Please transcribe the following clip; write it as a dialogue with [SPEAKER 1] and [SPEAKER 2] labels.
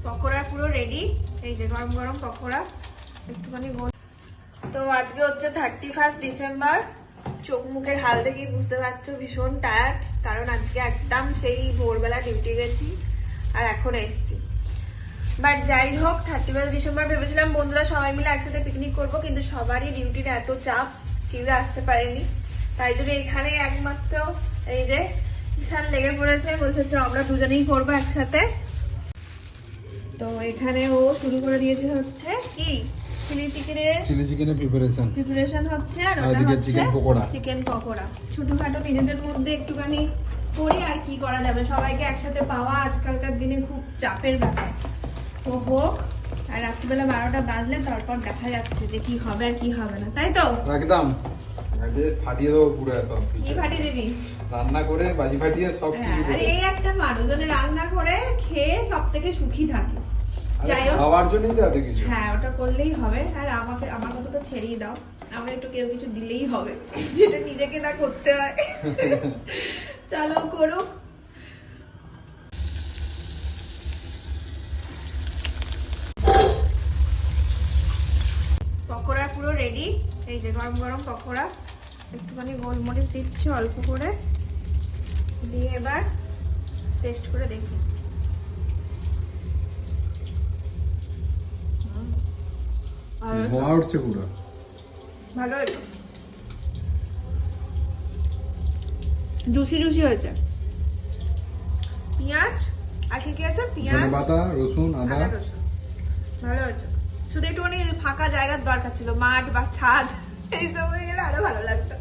[SPEAKER 1] পকোড়া পুরো রেডি। এই যে গরম গরম পকোড়া একটুখানি। তো আজকে হচ্ছে 31 ডিসেম্বর। চোখ মুখের হাল দেখেই বুঝতে পারছো ভীষণ টায়ার্ড, কারণ আজকে একদম সেই ভোরবেলা ডিউটি গেছি আর এখন এসছি। বাট যাই হোক, 31 ডিসেম্বর ভেবেছিলাম বন্ধুরা সবাই মিলে একসাথে পিকনিক করবো, কিন্তু সবারই ডিউটির এত চাপ কেউ আসতে পারেনি। তাই জন্য এখানে একমাত্র এই যে ঈশান লেগে পড়েছে, বলছে আমরা দুজনেই করবো একসাথে। তো এখানে ও শুরু করে দিয়েছে হচ্ছে কি চিলি চিকেনের প্রিপারেশন হচ্ছে, আর ওটা হচ্ছে চিকেন পকোড়া। ছোটখাটো নিজেদের মধ্যে একটুখানি করি, আর কি করা যাবে, সবাইকে একসাথে পাওয়া আজকালকার দিনে খুব চাপের ব্যাপার। তো হোক, আর রাত্রিবেলা 12টা বাজলে তারপর দেখা যাচ্ছে যে কি হবে আর কি হবে না, তাই তো?
[SPEAKER 2] একদম ফাটিয়ে দেবো পুরো। সব
[SPEAKER 1] কি ফাটিয়ে দিবি?
[SPEAKER 2] রান্না করে বাজি ফাটিয়ে সব।
[SPEAKER 1] আর এই একটা মানুষ মানে রান্না করে খেয়ে সব থেকে সুখী থাকে।
[SPEAKER 2] খাওয়ার জন্যই তো এত কিছু।
[SPEAKER 1] হ্যাঁ, ওটা করলেই হবে। আর আমার কথা তো ছেড়েই দাও, আমার একটু কেউ কিছু দিলেই হবে, যেটা নিজেকে না করতে হয়। চলো করুক। পকোড়া পুরো রেডি। এই যে গরম গরম পকোড়া, একটুখানি গোলমরিচ দিচ্ছি অল্প করে, দিয়ে এবার টেস্ট করে দেখি। ভালো হয়েছে, জুসি জুসি হয়েছে। পেঁয়াজ আর কি আছে, পেঁয়াজ
[SPEAKER 2] বাটা, রসুন, আদা,
[SPEAKER 1] রসুন, ভালো হয়েছে। শুধু একটুখানি ফাঁকা জায়গার দরকার ছিল, মাঠ বা ছাদ এইসব হয়ে গেলে আরো ভালো লাগতো।